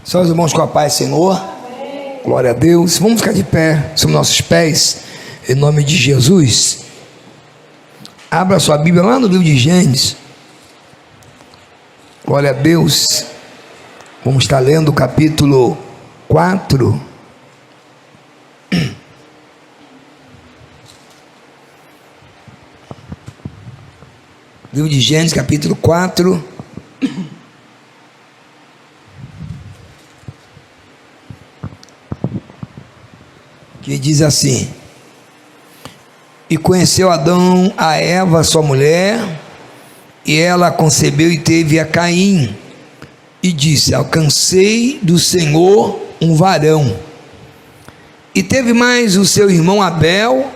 São os irmãos com a paz, Senhor. Amém. Glória a Deus. Vamos ficar de pé sobre nossos pés, em nome de Jesus. Abra sua Bíblia lá no livro de Gênesis. Glória a Deus. Vamos estar lendo o capítulo 4. Livro de Gênesis, capítulo 4. Que diz assim: E conheceu Adão a Eva, sua mulher, e ela concebeu e teve a Caim, e disse: Alcancei do Senhor um varão. E teve mais o seu irmão Abel,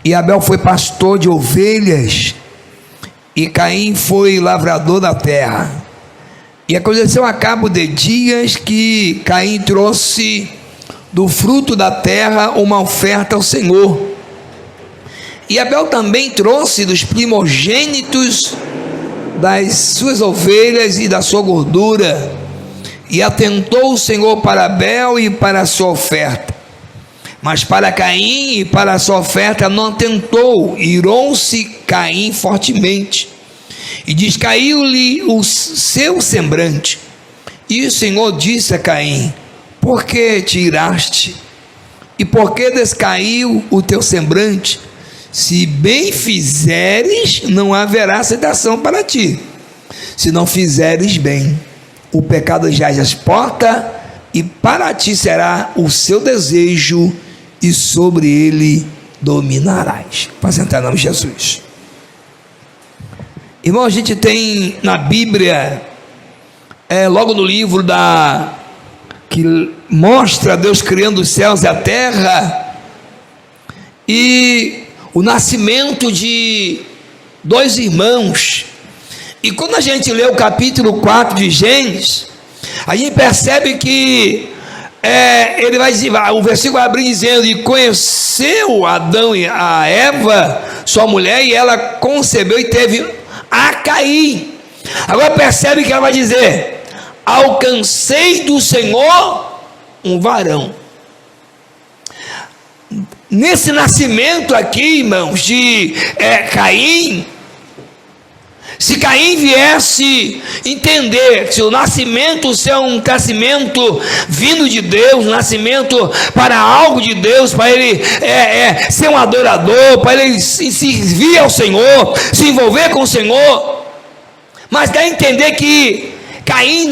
e Abel foi pastor de ovelhas, e Caim foi lavrador da terra. E aconteceu a cabo de dias que Caim trouxe do fruto da terra uma oferta ao Senhor. E Abel também trouxe dos primogênitos das suas ovelhas e da sua gordura. E atentou o Senhor para Abel e para a sua oferta, mas para Caim e para a sua oferta não atentou. Irou-se Caim fortemente, e descaiu-lhe o seu semblante. E o Senhor disse a Caim: Por que te iraste? E por que descaiu o teu semblante? Se bem fizeres, não haverá aceitação para ti. Se não fizeres bem, o pecado jaz às portas, e para ti será o seu desejo, e sobre ele dominarás. Para sentar em nome de Jesus. Irmão, a gente tem na Bíblia, logo no livro que mostra Deus criando os céus e a terra, e o nascimento de dois irmãos. E quando a gente lê o capítulo 4 de Gênesis, a gente percebe que ele vai dizer, o versículo vai abrir dizendo: E conheceu Adão e a Eva, sua mulher, e ela concebeu e teve a Caim. Agora percebe que ela vai dizer: Alcancei do Senhor um varão. Nesse nascimento aqui, irmãos, de Caim, se Caim viesse entender que o nascimento ser um nascimento vindo de Deus, um nascimento para algo de Deus, para ele ser um adorador, para ele servir ao Senhor, se envolver com o Senhor, mas dá a entender que Caim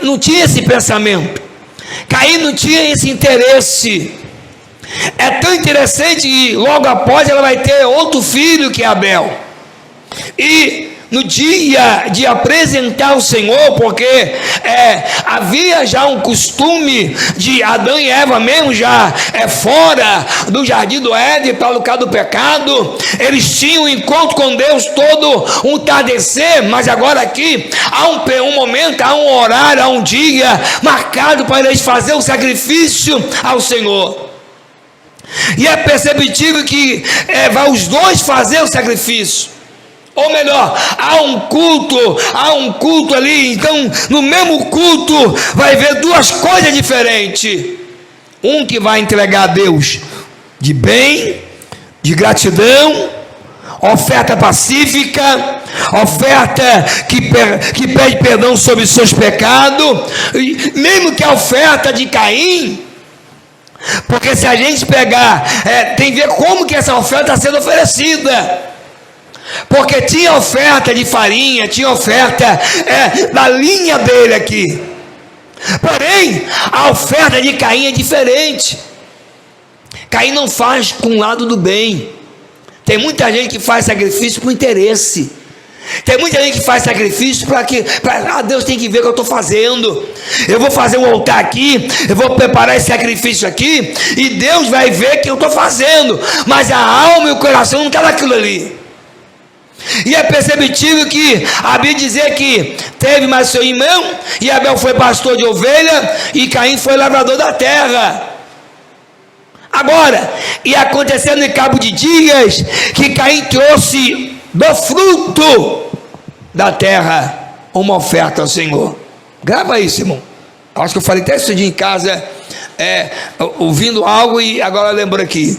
não tinha esse pensamento. Caim não tinha esse interesse. É tão interessante que logo após ela vai ter outro filho, que é Abel. E no dia de apresentar o Senhor, porque havia já um costume de Adão e Eva mesmo, já fora do jardim do Éden, pelo causa do pecado, eles tinham um encontro com Deus todo um entardecer, mas agora aqui há um momento, há um horário, há um dia marcado para eles fazer o sacrifício ao Senhor. E é perceptível que vai os dois fazer o sacrifício. Ou melhor, há um culto ali. Então no mesmo culto vai haver duas coisas diferentes. Um que vai entregar a Deus de bem, de gratidão, oferta pacífica, oferta que pede perdão sobre seus pecados. Mesmo que a oferta de Caim, porque se a gente pegar, tem que ver como que essa oferta está sendo oferecida. Porque tinha oferta de farinha, tinha oferta da linha dele aqui. Porém, a oferta de Caim é diferente. Caim não faz com o lado do bem. Tem muita gente que faz sacrifício por interesse. Tem muita gente que faz sacrifício para Deus tem que ver o que eu estou fazendo. Eu vou fazer um altar aqui, eu vou preparar esse sacrifício aqui, e Deus vai ver que eu estou fazendo, mas a alma e o coração não está naquilo ali. E é perceptível que a Bíblia dizer que teve mais seu irmão, e Abel foi pastor de ovelha, e Caim foi lavrador da terra. Agora, e acontecendo em cabo de dias, que Caim trouxe do fruto da terra uma oferta ao Senhor. Grava isso, irmão. Acho que eu falei até esse dia em casa, ouvindo algo, e agora eu lembro aqui.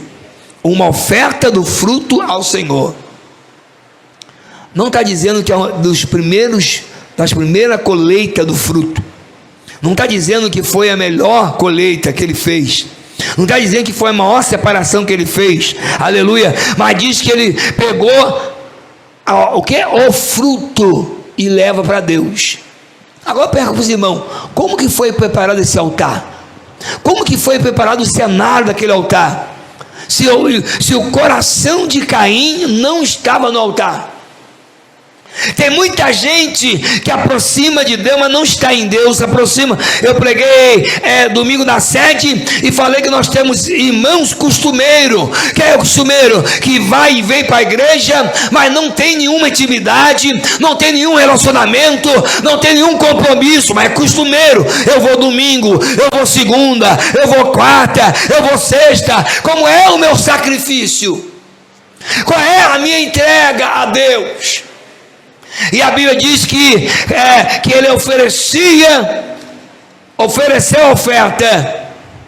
Uma oferta do fruto ao Senhor. Não está dizendo que é das primeiras colheitas do fruto. Não está dizendo que foi a melhor colheita que ele fez. Não está dizendo que foi a maior separação que ele fez. Aleluia. Mas diz que ele pegou o que? O fruto e leva para Deus. Agora eu pergunto para os irmãos, como que foi preparado esse altar? Como que foi preparado o cenário daquele altar? Se o coração de Caim não estava no altar. Tem muita gente que aproxima de Deus, mas não está em Deus. Aproxima. Eu preguei domingo na sede e falei que nós temos irmãos costumeiro. Que é o costumeiro que vai e vem para a igreja, mas não tem nenhuma intimidade, não tem nenhum relacionamento, não tem nenhum compromisso, mas é costumeiro. Eu vou domingo, eu vou segunda, eu vou quarta, eu vou sexta. Como é o meu sacrifício? Qual é a minha entrega a Deus? E a Bíblia diz que ele ofereceu a oferta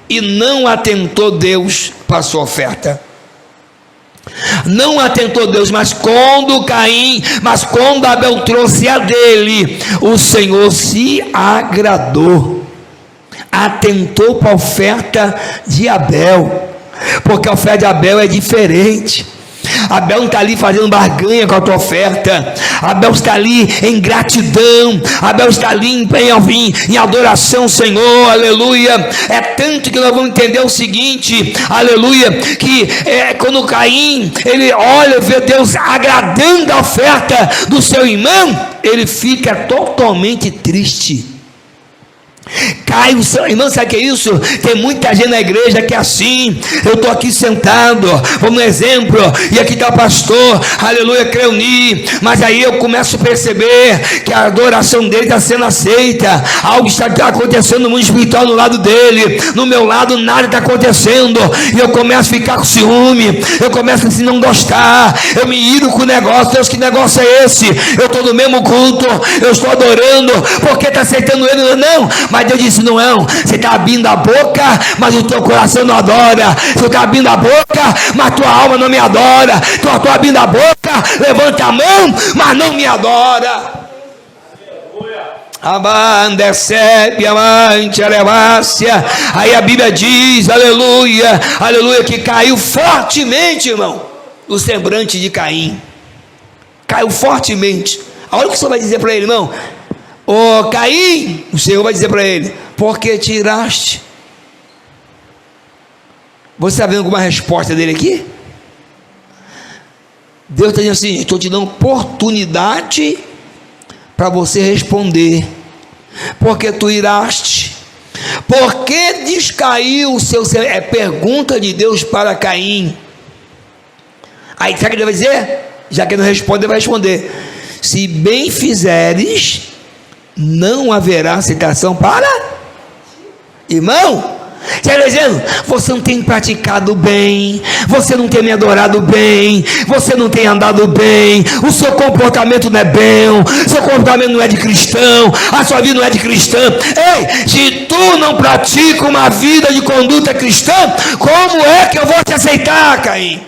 e não atentou Deus para a sua oferta. Não atentou Deus, mas quando Abel trouxe a dele, o Senhor se agradou, atentou para a oferta de Abel, porque a oferta de Abel é diferente. Abel não está ali fazendo barganha com a tua oferta. Abel está ali em gratidão. Abel está ali em adoração ao Senhor, aleluia. É tanto que nós vamos entender o seguinte, aleluia, que quando Caim, ele olha, vê Deus agradando a oferta do seu irmão, ele fica totalmente triste. Cai o seu irmão, sabe o que é isso? Tem muita gente na igreja que é assim. Eu estou aqui sentado, vamos no exemplo, e aqui está o pastor, aleluia, Creuni, mas aí eu começo a perceber que a adoração dele está sendo aceita, algo está acontecendo no mundo espiritual do lado dele, no meu lado nada está acontecendo, e eu começo a ficar com ciúme, eu começo a não gostar, eu me iro com o negócio. Deus, que negócio é esse? Eu estou no mesmo culto, eu estou adorando, porque está aceitando ele? Não, mas Deus disse, não, você está abrindo a boca, mas o teu coração não adora. Você está abrindo a boca, mas tua alma não me adora. Estou abrindo a boca, levanta a mão, mas não me adora. Aí a Bíblia diz, aleluia, aleluia, que caiu fortemente, irmão, o semblante de Caim. Caiu fortemente. Olha o que o Senhor vai dizer para ele, irmão. Caim, o Senhor vai dizer para ele, porque tiraste. Você está vendo alguma resposta dele aqui? Deus está dizendo assim, estou te dando oportunidade para você responder. Porque tu iraste. Porque descaiu o seu... É pergunta de Deus para Caim. Aí sabe o que ele vai dizer? Já que ele não responde, ele vai responder, se bem fizeres, não haverá aceitação para irmão. Você está dizendo, você não tem praticado bem, você não tem me adorado bem, você não tem andado bem, o seu comportamento não é bom, seu comportamento não é de cristão, a sua vida não é de cristã. Ei, se tu não pratica uma vida de conduta cristã, como é que eu vou te aceitar, Caim?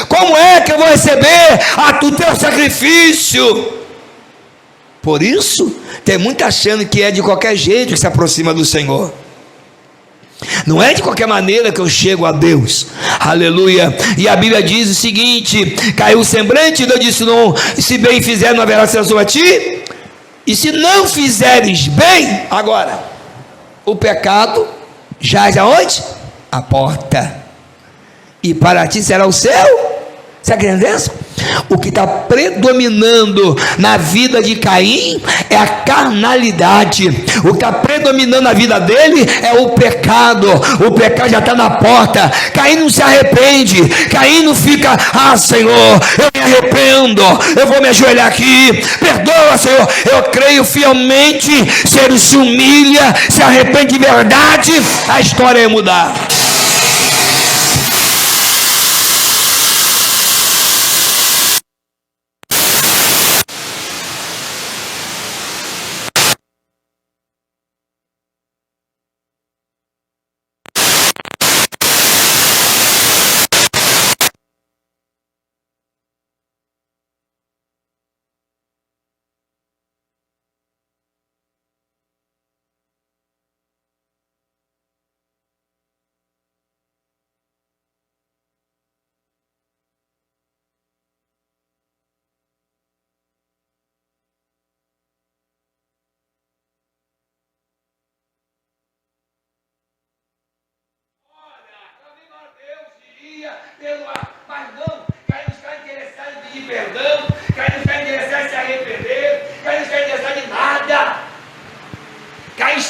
Como é que eu vou receber o teu sacrifício? Por isso, tem muita achando que é de qualquer jeito que se aproxima do Senhor. Não é de qualquer maneira que eu chego a Deus, aleluia. E a Bíblia diz o seguinte, caiu o semblante, e Deus disse, não, se bem fizer, não haverá aceitação a ti, e se não fizeres bem, agora, o pecado jaz aonde? A porta, e para ti será o céu. Você acredita nisso? O que está predominando na vida de Caim é a carnalidade. O que está predominando na vida dele é o pecado. O pecado já está na porta. Caim não se arrepende. Caim não fica, Senhor, eu me arrependo, eu vou me ajoelhar aqui, perdoa, Senhor. Eu creio fielmente. Se ele se humilha, se arrepende de verdade, a história ia mudar.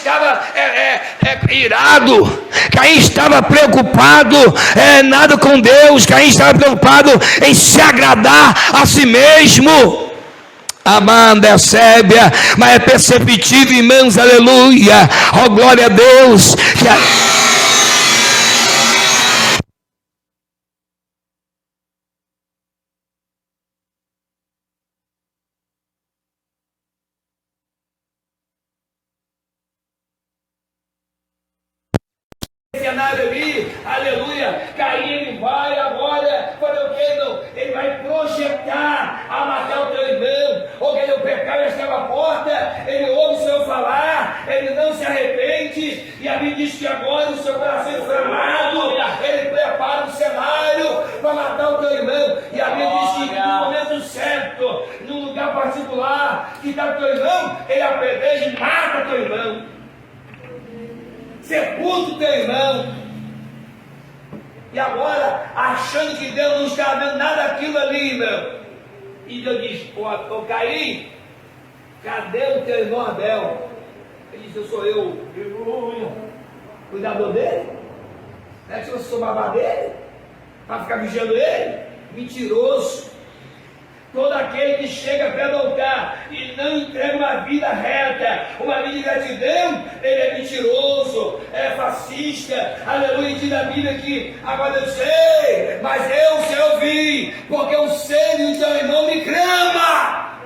estava irado, Caim estava preocupado, nada com Deus, Caim estava preocupado em se agradar a si mesmo. Amanda é sébia, mas é perceptível, irmãos, aleluia, oh glória a Deus, cenário ali, aleluia, Caim ele vai agora fazer o que? Não, ele vai projetar a matar o teu irmão, ou que o pecado já estava à porta, ele ouve o Senhor falar, ele não se arrepende, e a Bíblia diz que agora o seu coração inflamado, ele prepara um cenário para matar o teu irmão, e a Bíblia diz que no momento certo, num lugar particular, que está o teu irmão, ele apedreja e mata o teu irmão. Sepulta o teu irmão. E agora, achando que Deus não está vendo nada daquilo ali, irmão. E Deus diz: ô Caim, cadê o teu irmão Abel? Ele disse: eu sou eu. Cuidador dele? Não é que eu sou babá dele? Para ficar vigiando ele? Mentiroso. Todo aquele que chega perto do altar e não entrega uma vida reta, uma vida de gratidão, ele é mentiroso, é fascista, aleluia. Diz a Bíblia que agora eu sei, mas eu vi, porque o seio do teu irmão me clama.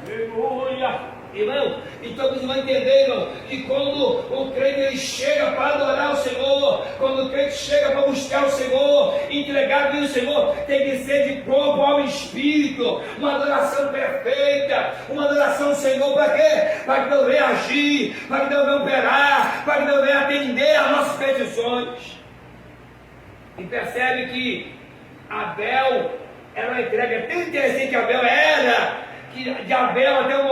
Aleluia. Irmão, então vocês vão entender, irmão, que quando o crente ele chega para adorar o Senhor, quando o crente chega para buscar o Senhor, entregar a vida ao Senhor, tem que ser de corpo, alma e espírito, uma adoração perfeita, uma adoração ao Senhor, para quê? Para que Deus venha agir, para que Deus venha operar, para que Deus venha atender às nossas petições. E percebe que Abel era uma entrega, é tão interessante que Abel era, que de Abel até o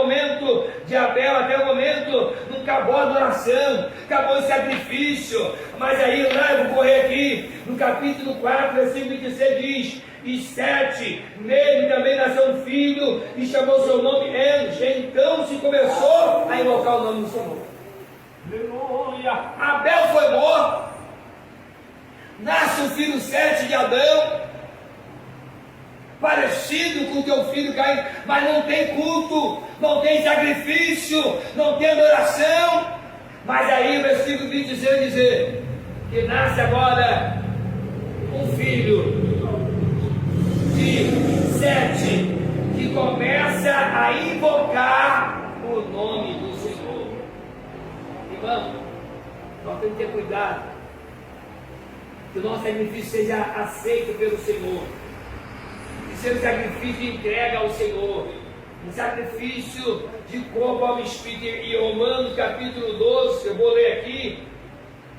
momento, não acabou a adoração, acabou o sacrifício, mas aí lá eu vou correr aqui, no capítulo 4, versículo 26 diz: e 7, nele também nasceu um filho, e chamou seu nome Enos. Então se começou a invocar o nome do Senhor. Aleluia. Abel foi morto, nasce o filho 7 de Adão, parecido com o teu filho Caim, mas não tem culto, não tem sacrifício, não tem adoração. Mas aí o versículo 26 dizer que nasce agora um filho de 7 que começa a invocar o nome do Senhor. Irmão, nós temos que ter cuidado que o nosso sacrifício seja aceito pelo Senhor, ser um sacrifício de entrega ao Senhor, um sacrifício de corpo, alma e espírito. E Romanos capítulo 12, eu vou ler aqui,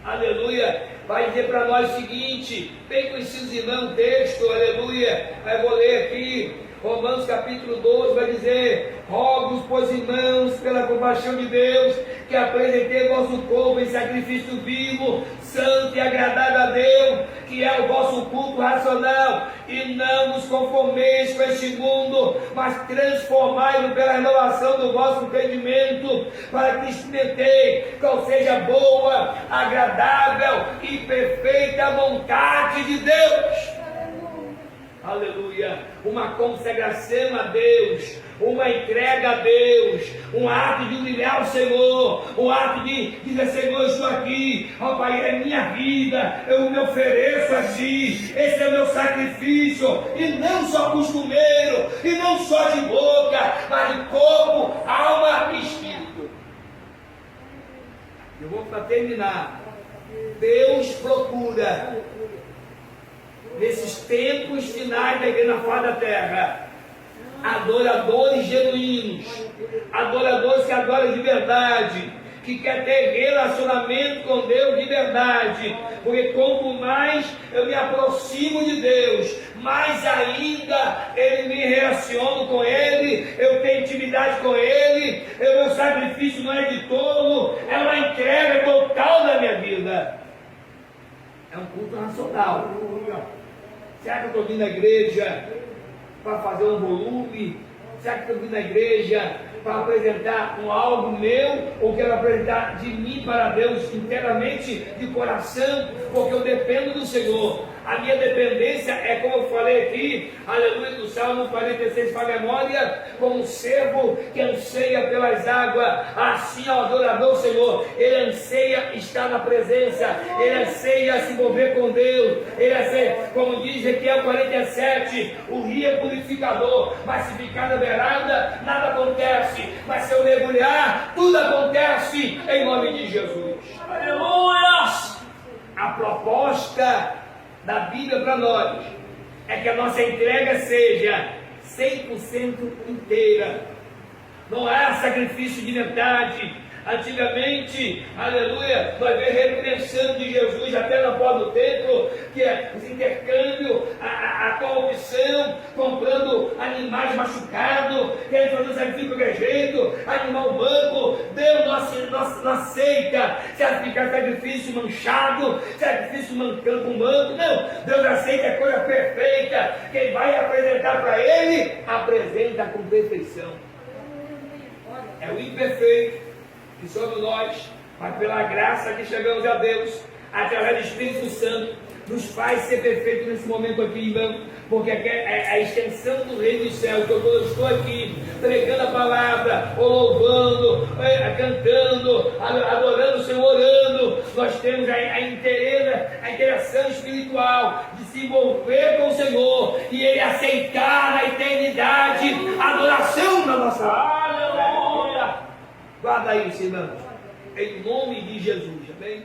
aleluia, vai dizer para nós o seguinte, bem conhecidos irmãos, o texto, aleluia, eu vou ler aqui, Romanos capítulo 12 vai dizer: rogo-vos, pois irmãos, pela compaixão de Deus, que apresentei o vosso corpo em sacrifício vivo, santo e agradável a Deus, que é o vosso culto racional, e não vos conformeis com este mundo, mas transformai-vos pela renovação do vosso entendimento, para que experimentei qual seja boa, agradável e perfeita vontade de Deus. Aleluia, uma consagração a Deus, uma entrega a Deus, um ato de humilhar o Senhor, um ato de dizer: Senhor, eu estou aqui, ó Pai, é minha vida, eu me ofereço a Ti, esse é o meu sacrifício, e não só costumeiro, e não só de boca, mas de corpo, alma e espírito. Eu vou para terminar. Deus procura, nesses tempos finais da igreja na face da terra, adoradores genuínos, adoradores que adoram de verdade, que quer ter relacionamento com Deus de verdade, porque quanto mais eu me aproximo de Deus, mais ainda Ele me relaciono com Ele, eu tenho intimidade com Ele, o meu sacrifício não é de tolo, é uma entrega total da minha vida, é um culto racional. Será que eu estou vindo à igreja para fazer um volume? Será que eu estou vindo à igreja para apresentar algo meu, ou quero apresentar de mim para Deus inteiramente, de coração, porque eu dependo do Senhor. A minha dependência é, como eu falei aqui, aleluia, do Salmo 46 para a memória, como um servo que anseia pelas águas, assim é o adorador, Senhor. Ele anseia estar na presença, ele anseia se mover com Deus, ele anseia, como diz Ezequiel 47, o rio é purificador, mas se ficar na beirada, nada acontece, mas se eu mergulhar, tudo acontece, em nome de Jesus. Aleluia! A proposta da Bíblia para nós é que a nossa entrega seja 100% inteira. Não há sacrifício de metade. Antigamente, aleluia, nós vemos repreensão de Jesus até na porta do templo, que é os intercâmbios, a corrupção, comprando animais machucados, querendo fazer um sacrifício de qualquer jeito, animal manco. Deus não aceita sacrificar sacrifício manchado, sacrifício mancando com manco. Não, Deus aceita a coisa perfeita. Quem vai apresentar para Ele, apresenta com perfeição. É o imperfeito que somos nós, mas pela graça que chegamos a Deus, através do Espírito Santo, nos faz ser perfeito nesse momento aqui, irmão, porque é a extensão do reino dos céus, que eu estou aqui, pregando a palavra, ou louvando, cantando, adorando o Senhor, orando. Nós temos a interação espiritual de se envolver com o Senhor, e Ele aceitar na eternidade a adoração da nossa alma. Guarda isso, irmãos, em nome de Jesus, amém?